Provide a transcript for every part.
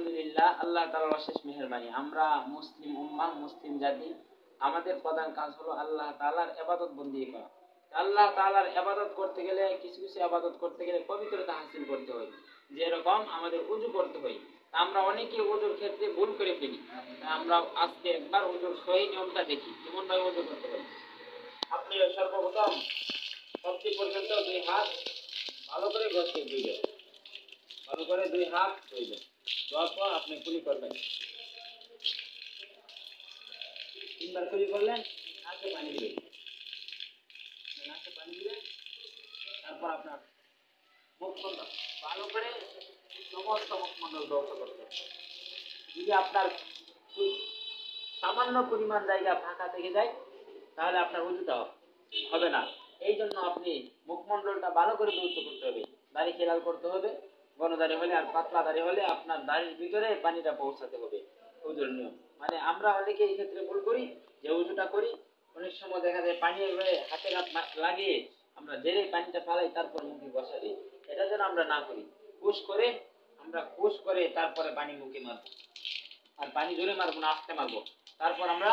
আলহামদুলিল্লাহ, আল্লাহ তাআলার অশেষ মেহেরবানি। আমরা মুসলিম উম্মাহ, মুসলিম জাতি, আমাদের প্রধান কাজ হলো আল্লাহ তাআলার ইবাদত বন্দেগী করা। আল্লাহ তাআলার ইবাদত করতে গেলে কিছু কিছু ইবাদত করতে গেলে পবিত্রতা হাসিল করতে হয়। যেরকম আমাদের ওযু করতে হয়। আমরা অনেকে ওযুর ক্ষেত্রে ভুল করে ফেলি। আমরা আজকে একবার ওযুর সহি নিয়মটা দেখি, কেমন ভাবে ওযু করতে হয়। আপনি সর্বপ্রথম সবচেয়ে পর্যন্ত দুই হাত ভালো করে ঘষে ধুইবেন, ভালো করে দুই হাত ধুইবেন। ধোয়ার পর আপনি কুলি করবেন, তিনবার কুলি করলেন, নাকে পানি দিবেন, নাকে পানি দিবেন। তারপর আপনার মুখমণ্ডল ভালো করে সমস্ত মুখমণ্ডল ধৌত করবেন। যদি আপনার সামান্য পরিমাণ জায়গা ফাঁকা থেকে যায়, তাহলে আপনার উজুটা হবে না। এই জন্য আপনি মুখমণ্ডলটা ভালো করে ধৌত করতে হবে। দাড়ি খেলাল করতে হবে, ঘন দাড়ি হলে আর পাতলা দাড়ি হলে আপনার দাড়ির ভিতরে পানিটা পৌঁছাতে হবে। উজুর নিয়ম মানে আমরা অনেকে এই ক্ষেত্রে ভুল করি, যে উজুটা করি অনেক সময় দেখা যায় পানি হাতে লাগিয়ে আমরা জেরে পানিটা ফালাই, তারপর মুখে বসা দিই। এটা যেন আমরা না করি। পুশ করে তারপরে পানি মুখে মারবো, আর পানি জোরে মারবো না, আস্তে মারবো। তারপর আমরা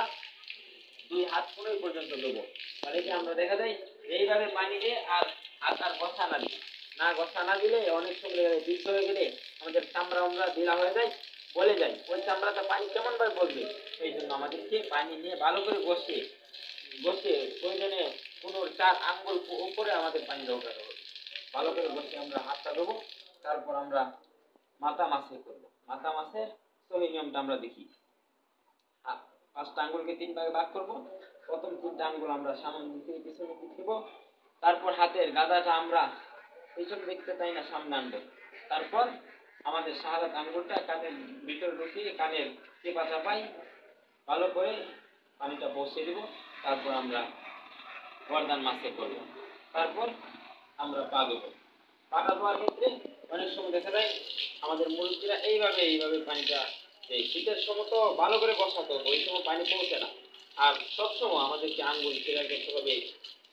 দুই হাত কোনোই পর্যন্ত দেবো। তাহলে কি আমরা দেখা যায় এইভাবে পানি দিয়ে আর হাত আর গছা না দিই, না গছা না দিলে অনেক সময় দীর্ঘ হয়ে গেলে আমাদের চামড়া আমরা ঢিলা হয়ে যায়, বলে যায়, ওই চামড়াটা পানি কেমন ভাবে বলবে। এই জন্য আমাদেরকে পানি নিয়ে ভালো করে বসে প্রয়োজনে 4 আঙ্গুল উপরে আমাদের পানি দরকার হবে। ভালো করে বসে আমরা হাতটা দেবো। তারপর আমরা মাথা মাসে করবো। মাথা মাসের সহি নিয়মটা আমরা দেখি। 5টা আঙ্গুলকে 3 ভাগে ভাগ করবো। প্রথম 3টা আঙ্গুল আমরা সামনের দিকে পিছনের দিকে দেবো। তারপর হাতের গাদাটা আমরা পিছন দেখতে চাই না, সামনে আনবো। তারপর আমাদের শাহাদাত আঙ্গুলটা কানের ভিতরে ঢুকিয়ে কানের চেপা চাপাই ভালো করে পানিটা বসিয়ে দেবো। তারপর আমরা গর্দান মাসে করবো। তারপর আমরা পা দেবো। পাটা ধোয়ার ক্ষেত্রে অনেক সময় দেখা যায় আমাদের মুরব্বীরা এইভাবে পানিটা, এই শীতের সময় তো ভালো করে বসাতে হবে, ওই সময় পানি পৌঁছে না। আর সবসময় আমাদেরকে আঙ্গুল ক্লিয়ার করতে হবে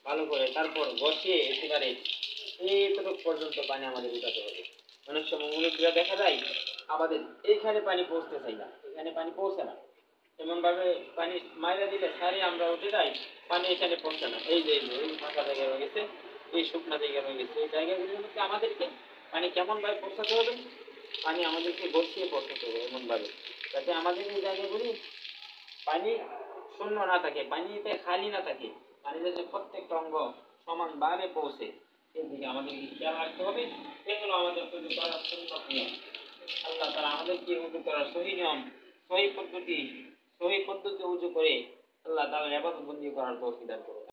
ভালো করে। তারপর বসিয়ে একেবারে এইটুকু পর্যন্ত পানি আমাদের উঠাতে হবে। অনেক সময় মুরব্বীরা দেখা যায় আমাদের এইখানে পানি পৌঁছতে চাই না, এখানে পানি পৌঁছে না। এমন ভাবে পানি মাইরা দিলে সারি আমরা উঠে যাই, পানি এখানে পৌঁছে না। এই যে এই ফাঁকা জায়গা রয়ে গেছে, এই শুকনা জায়গা রয়ে গেছে, এই জায়গাগুলোর মধ্যে আমাদেরকে পানি কেমন ভাবে পৌঁছাতে হবে, পানি আমাদেরকে বসিয়ে পৌঁছাতে হবে এমন ভাবে, যাতে আমাদের এই জায়গাগুলি পানি শূন্য না থাকে, পানিতে খালি না থাকে। পানি যাতে প্রত্যেকটা অঙ্গ সমানভাবে পৌঁছে, সেদিকে আমাদেরকে খেয়াল রাখতে হবে। এগুলো আমাদের উজু করার সুন্নাত নিয়ম। আল্লাহ তাআলা আমাদেরকে উজু করার সহি নিয়ম, সহি পদ্ধতি উজু করে আল্লাহ তাআলার ইবাদত বন্দেগী করার তৌফিক দান করুন।